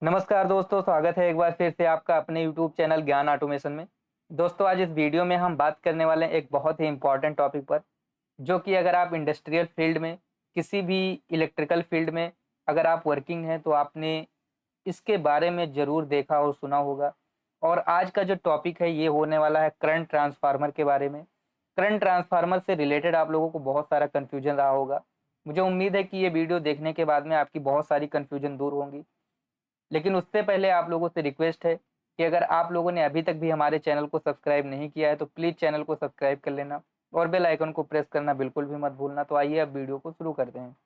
नमस्कार दोस्तों, स्वागत है एक बार फिर से आपका अपने YouTube चैनल ज्ञान ऑटोमेशन में। दोस्तों, आज इस वीडियो में हम बात करने वाले हैं एक बहुत ही इम्पोर्टेंट टॉपिक पर, जो कि अगर आप इंडस्ट्रियल फील्ड में, किसी भी इलेक्ट्रिकल फील्ड में अगर आप वर्किंग हैं तो आपने इसके बारे में ज़रूर देखा और सुना होगा। और आज का जो टॉपिक है ये होने वाला है करंट ट्रांसफार्मर के बारे में। करंट ट्रांसफार्मर से रिलेटेड आप लोगों को बहुत सारा कन्फ्यूजन रहा होगा। मुझे उम्मीद है कि ये वीडियो देखने के बाद में आपकी बहुत सारी कन्फ्यूजन दूर होंगी। लेकिन उससे पहले आप लोगों से रिक्वेस्ट है कि अगर आप लोगों ने अभी तक भी हमारे चैनल को सब्सक्राइब नहीं किया है तो प्लीज़ चैनल को सब्सक्राइब कर लेना और बेल आइकन को प्रेस करना बिल्कुल भी मत भूलना। तो आइए अब वीडियो को शुरू करते हैं।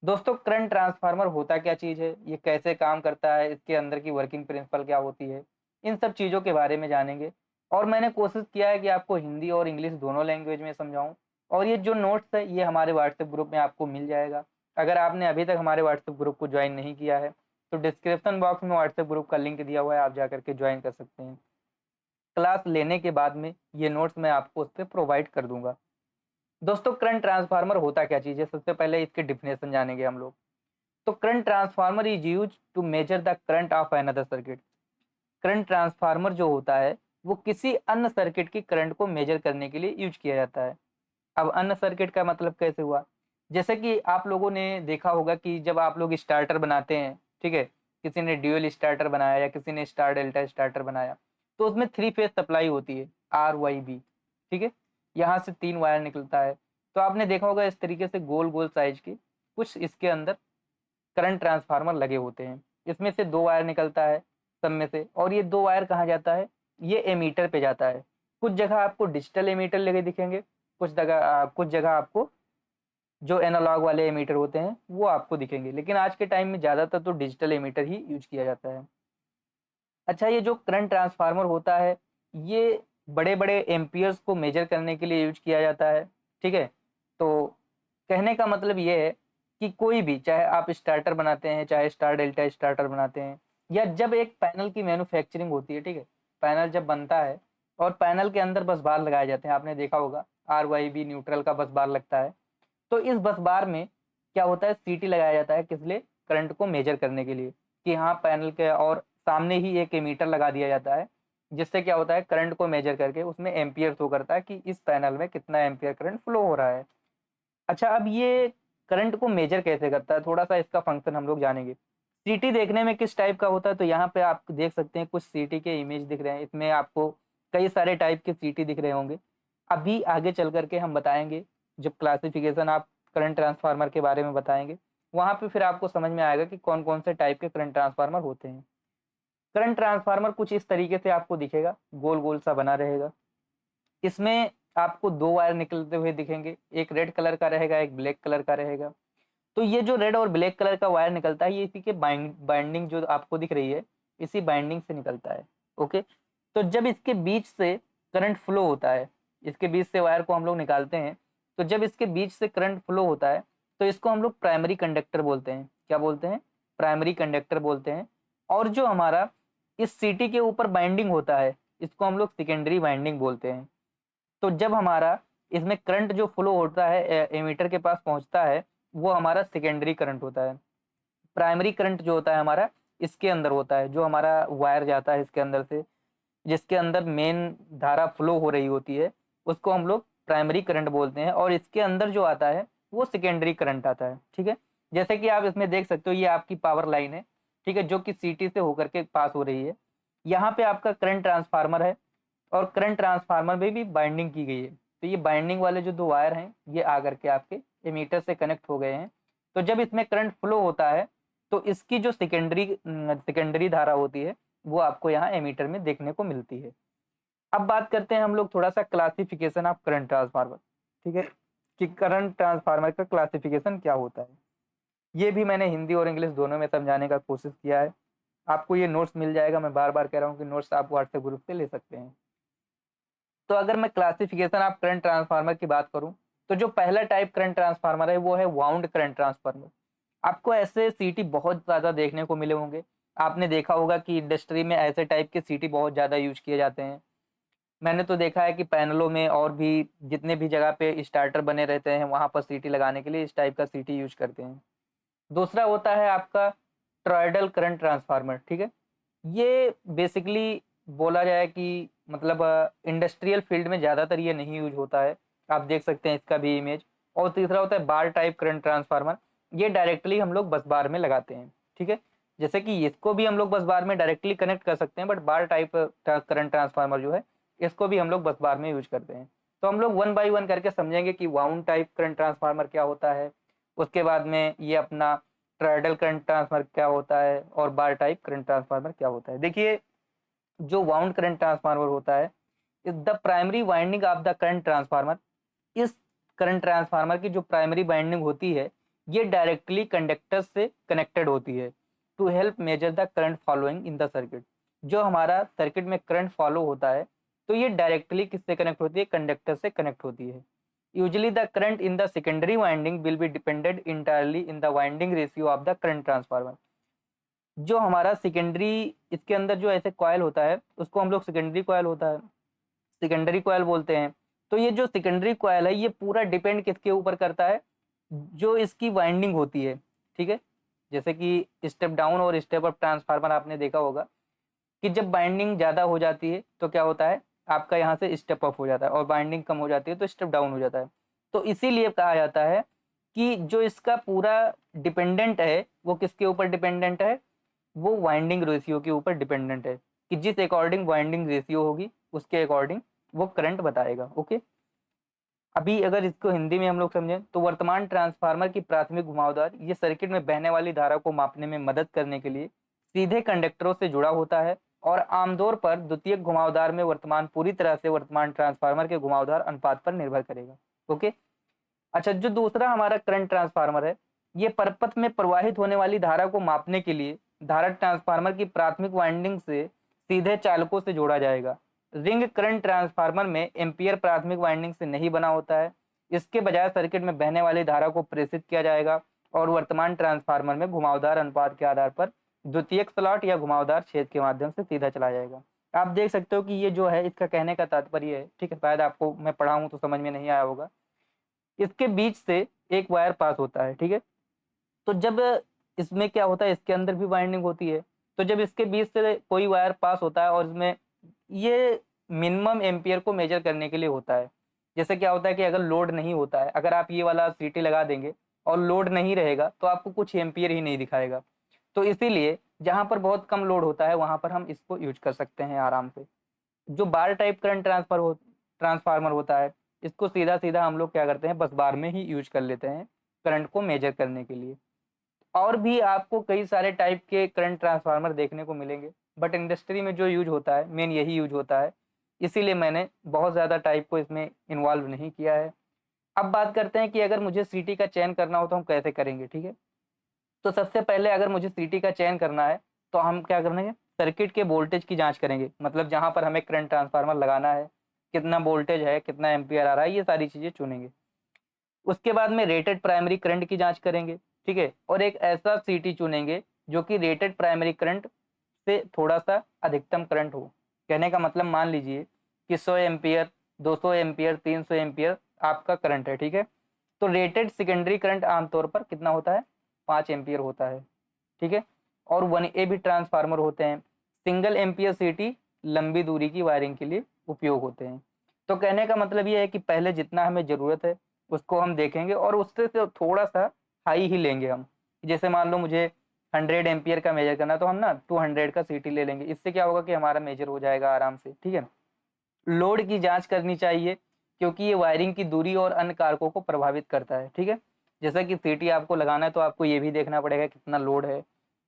दोस्तों, करंट ट्रांसफार्मर होता क्या चीज़ है, ये कैसे काम करता है, इसके अंदर की वर्किंग प्रिंसिपल क्या होती है, इन सब चीज़ों के बारे में जानेंगे। और मैंने कोशिश किया है कि आपको हिंदी और इंग्लिश दोनों लैंग्वेज में समझाऊं। और ये जो नोट्स है ये हमारे व्हाट्सएप ग्रुप में आपको मिल जाएगा। अगर आपने अभी तक हमारे व्हाट्सएप ग्रुप को ज्वाइन नहीं किया है तो डिस्क्रिप्शन बॉक्स में व्हाट्सएप ग्रुप का लिंक दिया हुआ है, आप जाकर के ज्वाइन कर सकते हैं। क्लास लेने के बाद में ये नोट्स मैं आपको उस पर प्रोवाइड कर दूंगा। दोस्तों, करंट ट्रांसफार्मर होता क्या चीज़ है, सबसे पहले इसके डिफिनेशन जानेंगे हम लोग। तो current transformer is use to measure the current of another circuit. Current transformer जो होता है वो किसी अन्य सर्किट की करंट को मेजर करने के लिए यूज किया जाता है। अब अन्य सर्किट का मतलब कैसे हुआ? जैसे कि आप लोगों ने देखा होगा कि जब आप लोग स्टार्टर बनाते हैं, ठीक है, किसी ने ड्यूअल स्टार्टर बनाया या किसी ने स्टार डेल्टा स्टार्टर बनाया, तो उसमें 3 फेज सप्लाई होती है, RYB, ठीक है। यहाँ से 3 वायर निकलता है। तो आपने देखा होगा इस तरीके से गोल गोल साइज की कुछ इसके अंदर करंट ट्रांसफार्मर लगे होते हैं। इसमें से 2 वायर निकलता है सब में से, और ये 2 वायर कहाँ जाता है? ये एमीटर पे जाता है। कुछ जगह आपको डिजिटल एमीटर लगे दिखेंगे, कुछ जगह आपको जो एनालॉग वाले एमीटर होते हैं वो आपको दिखेंगे, लेकिन आज के टाइम में ज़्यादातर तो डिजिटल एमीटर ही यूज किया जाता है। अच्छा, ये जो करंट ट्रांसफार्मर होता है ये बड़े बड़े एम्पियर्स को मेजर करने के लिए यूज किया जाता है, ठीक है। तो कहने का मतलब ये है कि कोई भी, चाहे आप स्टार्टर बनाते हैं, चाहे स्टार डेल्टा स्टार्टर बनाते हैं, या जब एक पैनल की मैन्युफैक्चरिंग होती है, ठीक है, पैनल जब बनता है और पैनल के अंदर बस बार लगाए जाते हैं, आपने देखा होगा RYB न्यूट्रल का बस बार लगता है। तो इस बस बार में क्या होता है, सीटी लगाया जाता है, किस लिए? करंट को मेजर करने के लिए, कि हाँ पैनल के और सामने ही एक एमीटर लगा दिया जाता है, जिससे क्या होता है, करंट को मेजर करके उसमें एम्पियर शो करता है कि इस पैनल में कितना एम्पियर करंट फ्लो हो रहा है। अच्छा, अब ये करंट को मेजर कैसे करता है, थोड़ा सा इसका फंक्शन हम लोग जानेंगे। सीटी देखने में किस टाइप का होता है, तो यहाँ पे आप देख सकते हैं कुछ सीटी के इमेज दिख रहे हैं, इसमें आपको कई सारे टाइप के सीटी दिख रहे होंगे। अभी आगे चल करके हम बताएंगे, जब क्लासिफिकेशन आप करंट ट्रांसफार्मर के बारे में बताएंगे, वहाँ पे फिर आपको समझ में आएगा कि कौन कौन से टाइप के करंट ट्रांसफार्मर होते हैं। करंट ट्रांसफार्मर कुछ इस तरीके से आपको दिखेगा, गोल गोल सा बना रहेगा। इसमें आपको 2 वायर निकलते हुए दिखेंगे, एक रेड कलर का रहेगा, एक ब्लैक कलर का रहेगा। तो ये जो रेड और ब्लैक कलर का वायर निकलता है ये इसी के बाइंडिंग जो आपको दिख रही है, इसी बाइंडिंग से निकलता है। ओके, तो जब इसके बीच से करंट फ्लो होता है, इसके बीच से वायर को हम लोग निकालते हैं, तो जब इसके बीच से करंट फ्लो होता है तो इसको हम लोग प्राइमरी कंडक्टर बोलते हैं। क्या बोलते हैं? प्राइमरी कंडक्टर बोलते हैं। और जो हमारा इस सीटी के ऊपर बाइंडिंग होता है इसको हम लोग सेकेंडरी बाइंडिंग बोलते हैं। तो जब हमारा इसमें करंट जो फ्लो होता है एमीटर के पास पहुंचता है, वो हमारा सेकेंडरी करंट होता है। प्राइमरी करंट जो होता है हमारा इसके अंदर होता है, जो हमारा वायर जाता है इसके अंदर से, जिसके अंदर मेन धारा फ्लो हो रही होती है, उसको हम लोग प्राइमरी करंट बोलते हैं। और इसके अंदर जो आता है वो सेकेंडरी करंट आता है, ठीक है। जैसे कि आप इसमें देख सकते हो ये आपकी पावर लाइन है, ठीक है, जो कि सीटी से होकर के पास हो रही है। यहाँ पे आपका करंट ट्रांसफार्मर है और करंट ट्रांसफार्मर में भी बाइंडिंग की गई है। तो ये बाइंडिंग वाले जो 2 वायर हैं ये आकर के आपके एमीटर से कनेक्ट हो गए हैं। तो जब इसमें करंट फ्लो होता है तो इसकी जो सेकेंडरी धारा होती है वो आपको यहाँ एमीटर में देखने को मिलती है। अब बात करते हैं हम लोग थोड़ा सा क्लासिफिकेशन ऑफ करंट ट्रांसफार्मर, ठीक है, कि करंट ट्रांसफार्मर का क्लासिफिकेशन क्या होता है। ये भी मैंने हिंदी और इंग्लिश दोनों में समझाने का कोशिश किया है। आपको ये नोट्स मिल जाएगा, मैं बार बार कह रहा हूँ कि नोट्स आप व्हाट्सएप ग्रुप से ले सकते हैं। तो अगर मैं क्लासिफिकेशन ऑफ करंट ट्रांसफार्मर की बात करूं तो जो पहला टाइप करंट ट्रांसफार्मर है वो है वाउंड करंट ट्रांसफार्मर। आपको ऐसे सीटी बहुत ज़्यादा देखने को मिले होंगे। आपने देखा होगा कि इंडस्ट्री में ऐसे टाइप के सीटी बहुत ज़्यादा यूज किए जाते हैं। मैंने तो देखा है कि पैनलों में और भी जितने भी जगह पे स्टार्टर बने रहते हैं वहाँ पर सीटी लगाने के लिए इस टाइप का सीटी यूज करते हैं। दूसरा होता है आपका टॉरॉयडल करंट ट्रांसफार्मर, ठीक है। ये बेसिकली बोला जाए कि मतलब इंडस्ट्रियल फील्ड में ज़्यादातर ये नहीं यूज होता है, आप देख सकते हैं इसका भी इमेज। और तीसरा होता है बार टाइप करंट ट्रांसफार्मर, ये डायरेक्टली हम लोग बस बार में लगाते हैं, ठीक है। जैसे कि इसको भी हम लोग बस बार में डायरेक्टली कनेक्ट कर सकते हैं, but bar type current transformer जो है इसको भी हम लोग बस बार में यूज करते हैं। तो हम लोग वन बाय वन करके समझेंगे कि वाउंड टाइप करंट ट्रांसफार्मर क्या होता है, उसके बाद में ये अपना टॉरॉयडल करंट ट्रांसफार्मर क्या होता है, और बार टाइप करंट ट्रांसफार्मर क्या होता है। देखिए, जो वाउंड करंट ट्रांसफार्मर होता है is the primary winding of the current transformer. इस करंट ट्रांसफार्मर की जो प्राइमरी वाइंडिंग होती है ये डायरेक्टली कंडक्टर से कनेक्टेड होती है to help measure the current following in the circuit. जो हमारा सर्किट में करंट फॉलो होता है तो ये डायरेक्टली किससे कनेक्ट होती है, कंडक्टर से कनेक्ट होती है। Usually the current in the secondary winding will be depended entirely in the winding ratio of the current transformer. जो हमारा सेकेंडरी, इसके अंदर जो ऐसे कॉयल होता है उसको हम लोग सेकेंडरी कॉयल होता है, सेकेंडरी कॉयल बोलते हैं। तो ये जो सेकेंडरी कॉयल है ये पूरा डिपेंड किसके ऊपर करता है, जो इसकी वाइंडिंग होती है, ठीक है। जैसे कि स्टेप डाउन और स्टेप अप ट्रांसफार्मर आपने देखा होगा कि जब बाइंडिंग ज़्यादा हो जाती है तो क्या होता है, आपका यहाँ से स्टेप अप हो जाता है, और बाइंडिंग कम हो जाती है तो स्टेप डाउन हो जाता है। तो इसीलिए कहा जाता है कि जो इसका पूरा डिपेंडेंट है वो किसके ऊपर डिपेंडेंट है, वो वाइंडिंग रेशियो के ऊपर डिपेंडेंट है, कि जिस अकॉर्डिंग वाइंडिंग रेशियो होगी उसके अकॉर्डिंग वो करंट बताएगा। ओके, अभी अगर इसको हिंदी में हम लोग समझें तो वर्तमान ट्रांसफार्मर की प्राथमिक घुमावदार ये सर्किट में बहने वाली धारा को मापने में मदद करने के लिए सीधे कंडक्टरों से जुड़ा होता है, और आमतौर पर द्वितीयक घुमावदार में वर्तमान पूरी तरह से वर्तमान ट्रांसफार्मर के घुमावदार अनुपात पर निर्भर करेगा। ओके, अच्छा, जो दूसरा हमारा करंट ट्रांसफार्मर है ये परपथ में प्रवाहित होने वाली धारा को मापने के लिए धारा ट्रांसफार्मर की प्राथमिक वाइंडिंग से सीधे चालकों से जोड़ा जाएगा। रिंग करंट ट्रांसफार्मर में एम्पियर प्राथमिक वाइंडिंग से नहीं बना होता है, इसके बजाय सर्किट में बहने वाली धारा को प्रेषित किया जाएगा और वर्तमान ट्रांसफार्मर में घुमावदार अनुपात के आधार पर द्वितीयक स्लॉट या घुमावदार छेद के माध्यम से सीधा चला जाएगा। आप देख सकते हो कि ये जो है इसका कहने का तात्पर्य है, ठीक है, शायद आपको मैं पढ़ाऊँ तो समझ में नहीं आया होगा। इसके बीच से एक वायर पास होता है, ठीक है। तो जब इसमें क्या होता है, इसके अंदर भी वाइंडिंग होती है, तो जब इसके बीच से कोई वायर पास होता है और इसमें ये मिनिमम एम्पियर को मेजर करने के लिए होता है। जैसे क्या होता है कि अगर लोड नहीं होता है, अगर आप ये वाला सीटी लगा देंगे और लोड नहीं रहेगा तो आपको कुछ एम्पियर ही नहीं दिखाएगा। तो इसीलिए जहाँ पर बहुत कम लोड होता है वहाँ पर हम इसको यूज कर सकते हैं आराम से। जो बार टाइप करंट ट्रांसफार्मर होता है इसको सीधा सीधा हम लोग क्या करते हैं, बस बार में ही यूज कर लेते हैं करंट को मेजर करने के लिए। और भी आपको कई सारे टाइप के करंट ट्रांसफार्मर देखने को मिलेंगे, बट इंडस्ट्री में जो यूज होता है मेन यही यूज होता है, इसीलिए मैंने बहुत ज़्यादा टाइप को इसमें इन्वॉल्व नहीं किया है। अब बात करते हैं कि अगर मुझे सीटी का चयन करना हो तो हम कैसे करेंगे, ठीक है। तो सबसे पहले अगर मुझे सीटी का चयन करना है तो हम क्या करेंगे, सर्किट के वोल्टेज की जांच करेंगे, मतलब जहां पर हमें करंट ट्रांसफार्मर लगाना है कितना वोल्टेज है, कितना एम्पियर आ रहा है, ये सारी चीज़ें चुनेंगे। उसके बाद में रेटेड प्राइमरी करंट की जांच करेंगे, ठीक है, और एक ऐसा सीटी चुनेंगे जो कि रेटेड प्राइमरी करंट से थोड़ा सा अधिकतम करंट हो। कहने का मतलब मान लीजिए कि 100 एम्पियर, 200 एम्पियर, 300 एम्पियर आपका करंट है, ठीक है। तो रेटेड सेकेंडरी करंट आमतौर पर कितना होता है, 5 एम्पियर होता है, ठीक है। और 1A भी ट्रांसफार्मर होते हैं। सिंगल एम्पियर सीटी लंबी दूरी की वायरिंग के लिए उपयोग होते हैं। तो कहने का मतलब ये है कि पहले जितना हमें ज़रूरत है उसको हम देखेंगे और उससे से थोड़ा सा हाई ही लेंगे हम। जैसे मान लो मुझे 100 एम्पियर का मेजर करना तो हम ना 200 का सीटी ले लेंगे, इससे क्या होगा कि हमारा मेजर हो जाएगा आराम से, ठीक है। लोड की जांच करनी चाहिए क्योंकि ये वायरिंग की दूरी और अन्य कारकों को प्रभावित करता है, ठीक है। जैसा कि सीटी आपको लगाना है तो आपको ये भी देखना पड़ेगा कितना लोड है,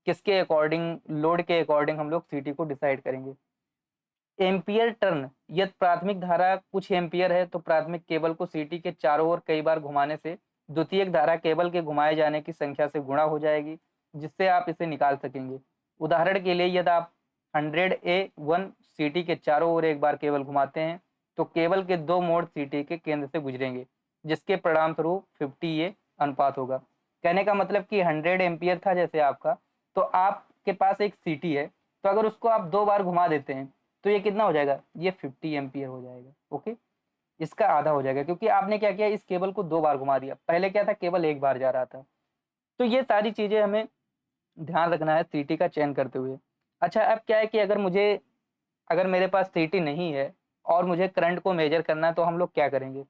किसके अकॉर्डिंग, लोड के अकॉर्डिंग हम लोग सीटी को डिसाइड करेंगे। एम्पियर टर्न, यदि प्राथमिक धारा कुछ एम्पियर है तो प्राथमिक केबल को सीटी के चारों ओर कई बार घुमाने से द्वितीयक धारा केबल के घुमाए जाने की संख्या से गुणा हो जाएगी, जिससे आप इसे निकाल सकेंगे। उदाहरण के लिए यदि आप 100A1 सीटी के चारों ओर एक बार केबल घुमाते हैं तो केबल के 2 मोड़ सीटी के केंद्र से गुजरेंगे, जिसके परिणाम स्वरूप 50A अनुपात होगा। कहने का मतलब कि 100 एम्पियर था जैसे आपका, तो आपके पास एक सीटी है, तो अगर उसको आप 2 बार घुमा देते हैं तो ये कितना हो जाएगा, ये 50 एम्पियर हो जाएगा। ओके, इसका आधा हो जाएगा क्योंकि आपने क्या किया, इस केबल को 2 बार घुमा दिया, पहले क्या था केबल एक बार जा रहा था। तो ये सारी चीजें हमें ध्यान रखना है सीटी का चयन करते हुए। अच्छा, अब क्या है कि अगर मेरे पास सीटी नहीं है और मुझे करंट को मेजर करना है तो हम लोग क्या करेंगे?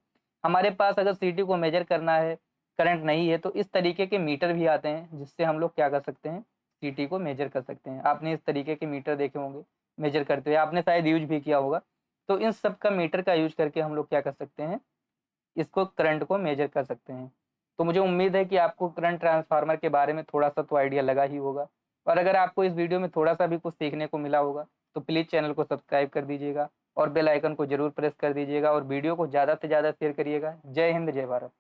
हमारे पास अगर सीटी को मेजर करना है, करंट नहीं है, तो इस तरीके के मीटर भी आते हैं जिससे हम लोग क्या कर सकते हैं, सीटी को मेजर कर सकते हैं। आपने इस तरीके के मीटर देखे होंगे मेजर करते हुए, आपने शायद यूज भी किया होगा। तो इन सब का मीटर का यूज करके हम लोग क्या कर सकते हैं, इसको करंट को मेजर कर सकते हैं। तो मुझे उम्मीद है कि आपको करंट ट्रांसफार्मर के बारे में थोड़ा-सा तो आइडिया लगा ही होगा, और अगर आपको इस वीडियो में थोड़ा-सा भी कुछ सीखने को मिला होगा, तो प्लीज़ चैनल को सब्सक्राइब कर दीजिएगा और बेल आइकन को ज़रूर प्रेस कर दीजिएगा और वीडियो को ज़्यादा से ज़्यादा शेयर करिएगा। जय हिंद, जय भारत।